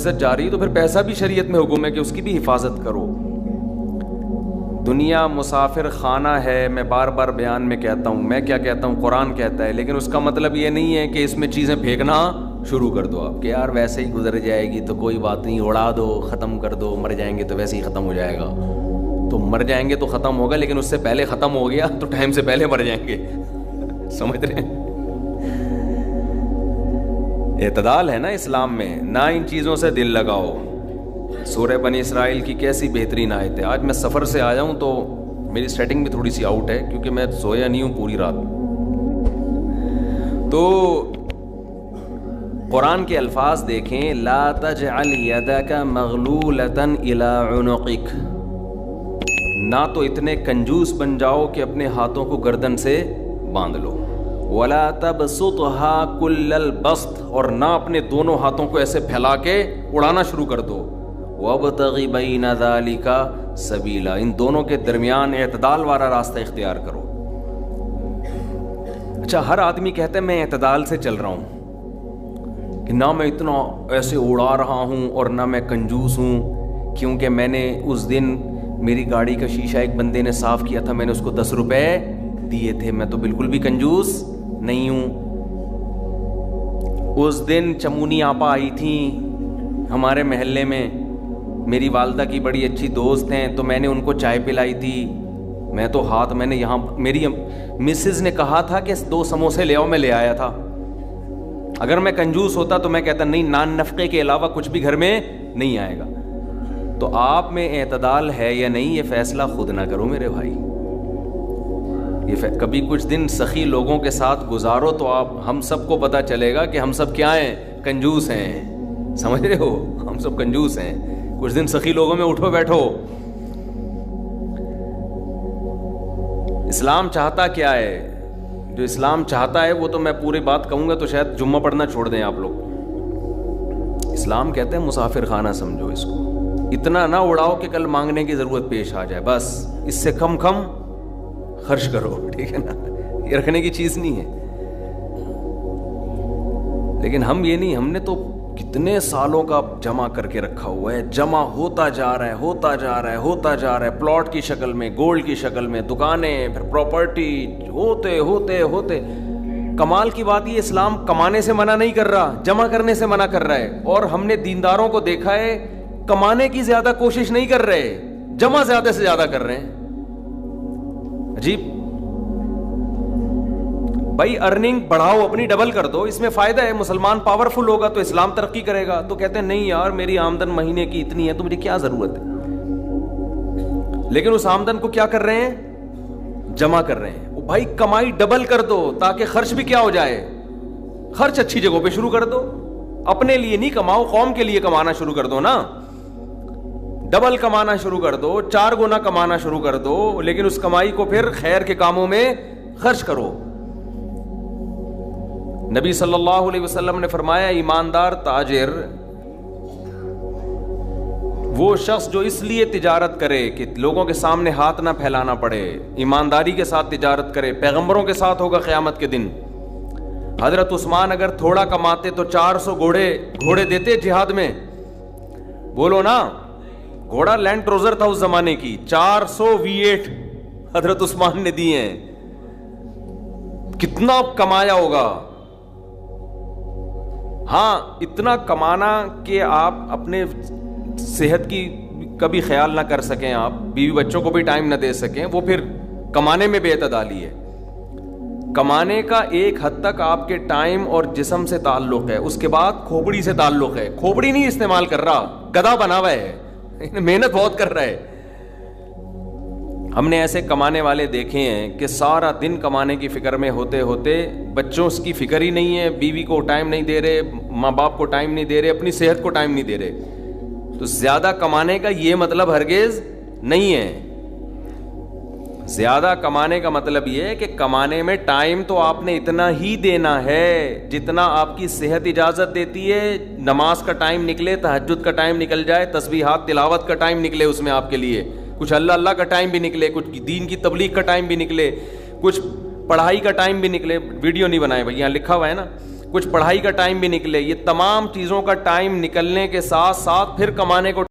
عزت جا رہی ہے تو پھر پیسہ بھی شریعت میں حکم ہے کہ اس کی بھی حفاظت کرو. دنیا مسافر خانہ ہے. میں بار بار بیان میں کہتا ہوں, میں کیا کہتا ہوں, قرآن کہتا ہے, لیکن اس کا مطلب یہ نہیں ہے کہ اس میں چیزیں پھینکنا شروع کر دو آپ کہ یار ویسے ہی گزر جائے گی تو کوئی بات نہیں, اڑا دو, ختم کر دو, مر جائیں گے تو ویسے ہی ختم ہو جائے گا. تو مر جائیں گے تو ختم ہوگا, لیکن اس سے پہلے ختم ہو گیا تو ٹائم سے پہلے مر جائیں گے. سمجھ رہے ہیں؟ اعتدال ہے نا اسلام میں, نہ ان چیزوں سے دل لگاؤ. سورہ بنی اسرائیل کی کیسی بہترین آیت ہے. آج میں سفر سے آیا ہوں تو میری سیٹنگ بھی تھوڑی سی آؤٹ ہے کیونکہ میں سویا نہیں ہوں پوری رات. تو قرآن کے الفاظ دیکھیں, لا تجعل یدک مغلولۃ الی عنقک, نہ تو اتنے کنجوس بن جاؤ کہ اپنے ہاتھوں کو گردن سے باندھ لو, ولا تبسطها کل البسط, اور نہ اپنے دونوں ہاتھوں کو ایسے پھیلا کے اڑانا شروع کر دو. وابتغ بین ذلک سبیلا, ان دونوں کے درمیان اعتدال والا راستہ اختیار کرو. اچھا, ہر آدمی کہتا ہے میں اعتدال سے چل رہا ہوں کہ نہ میں اتنا ایسے اڑا رہا ہوں اور نہ میں کنجوس ہوں, کیونکہ میں نے اس دن میری گاڑی کا شیشہ ایک بندے نے صاف کیا تھا, میں نے اس کو 10 روپے دیے تھے, میں تو بالکل بھی کنجوس نہیں ہوں. اس دن چمونی آپا آئی تھیں ہمارے محلے میں, میری والدہ کی بڑی اچھی دوست ہیں, تو میں نے ان کو چائے پلائی تھی. میں تو میں نے یہاں, میری مسز نے کہا تھا کہ 2 سموسے لے آؤ, میں لے آیا تھا. اگر میں کنجوس ہوتا تو میں کہتا نہیں, نان نفقے کے علاوہ کچھ بھی گھر میں نہیں آئے گا. تو آپ میں اعتدال ہے یا نہیں, یہ فیصلہ خود نہ کرو میرے بھائی. یہ کبھی کچھ دن سخی لوگوں کے ساتھ گزارو تو ہم سب کو پتہ چلے گا کہ ہم سب کیا ہیں, کنجوس ہیں. سمجھ رہے ہو, ہم سب کنجوس ہیں. کچھ دن سخی لوگوں میں اٹھو بیٹھو. اسلام چاہتا کیا ہے؟ جو اسلام چاہتا ہے وہ تو میں پوری بات کہوں گا تو شاید جمعہ پڑھنا چھوڑ دیں آپ لوگ. اسلام کہتے ہیں مسافر خانہ سمجھو اس کو, اتنا نہ اڑاؤ کہ کل مانگنے کی ضرورت پیش آ جائے, بس اس سے کم خرچ کرو, ٹھیک ہے نا. یہ رکھنے کی چیز نہیں ہے. لیکن ہم یہ نہیں, ہم نے تو کتنے سالوں کا جمع کر کے رکھا ہوا ہے, جمع ہوتا جا رہا ہے, ہوتا جا رہا ہے, ہوتا جا رہا ہے, پلاٹ کی شکل میں, گولڈ کی شکل میں, دکانیں, پھر پراپرٹی, ہوتے ہوتے ہوتے. کمال کی بات یہ, اسلام کمانے سے منع نہیں کر رہا, جمع کرنے سے منع کر رہا ہے. اور ہم نے دینداروں کو دیکھا ہے کمانے کی زیادہ کوشش نہیں کر رہے, جمع زیادہ سے زیادہ کر رہے ہیں. عجیب بھائی, ارننگ بڑھاؤ, اپنی ڈبل کر دو, اس میں فائدہ ہے. مسلمان پاورفل ہوگا تو اسلام ترقی کرے گا. تو کہتے ہیں نہیں یار میری آمدن مہینے کی اتنی ہے تو مجھے کیا ضرورت ہے. لیکن اس آمدن کو کیا کر رہے ہیں, جمع کر رہے ہیں. بھائی کمائی ڈبل کر دو تاکہ خرچ بھی کیا ہو جائے, خرچ اچھی جگہوں پہ شروع کر دو. اپنے لیے نہیں کماؤ, قوم کے لیے کمانا شروع کر دو نا. ڈبل کمانا شروع کر دو, 4 گنا کمانا شروع کر دو, لیکن اس کمائی کو پھر خیر کے کاموں میں خرچ کرو. نبی صلی اللہ علیہ وسلم نے فرمایا ایماندار تاجر وہ شخص جو اس لیے تجارت کرے کہ لوگوں کے سامنے ہاتھ نہ پھیلانا پڑے, ایمانداری کے ساتھ تجارت کرے. پیغمبروں کے ساتھ ہوگا قیامت کے دن. حضرت عثمان اگر تھوڑا کماتے تو 400 گھوڑے دیتے جہاد میں. بولو نا, گھوڑا لینڈ کروزر تھا اس زمانے کی, 400 V8 حضرت عثمان نے دیے ہیں. کتنا کمایا ہوگا. ہاں, اتنا کمانا کہ آپ اپنے صحت کی کبھی خیال نہ کر سکیں, آپ بیوی بچوں کو بھی ٹائم نہ دے سکیں, وہ پھر کمانے میں بے اعتدالی ہے. کمانے کا ایک حد تک آپ کے ٹائم اور جسم سے تعلق ہے, اس کے بعد کھوپڑی سے تعلق ہے. کھوپڑی نہیں استعمال کر رہا, گدھا بنا ہوا ہے, محنت بہت کر رہا ہے. ہم نے ایسے کمانے والے دیکھے ہیں کہ سارا دن کمانے کی فکر میں ہوتے ہوتے بچوں کی فکر ہی نہیں ہے, بیوی کو ٹائم نہیں دے رہے, ماں باپ کو ٹائم نہیں دے رہے, اپنی صحت کو ٹائم نہیں دے رہے. تو زیادہ کمانے کا یہ مطلب ہرگز نہیں ہے. زیادہ کمانے کا مطلب یہ ہے کہ کمانے میں ٹائم تو آپ نے اتنا ہی دینا ہے جتنا آپ کی صحت اجازت دیتی ہے. نماز کا ٹائم نکلے, تہجد کا ٹائم نکل جائے, تسبیحات تلاوت کا ٹائم نکلے اس میں آپ کے لیے, کچھ اللہ کا ٹائم بھی نکلے, کچھ دین کی تبلیغ کا ٹائم بھی نکلے, کچھ پڑھائی کا ٹائم بھی نکلے. ویڈیو نہیں بنائے بھائی, یہاں لکھا ہوا ہے نا, کچھ پڑھائی کا ٹائم بھی نکلے. یہ تمام چیزوں کا ٹائم نکلنے کے ساتھ ساتھ پھر کمانے کو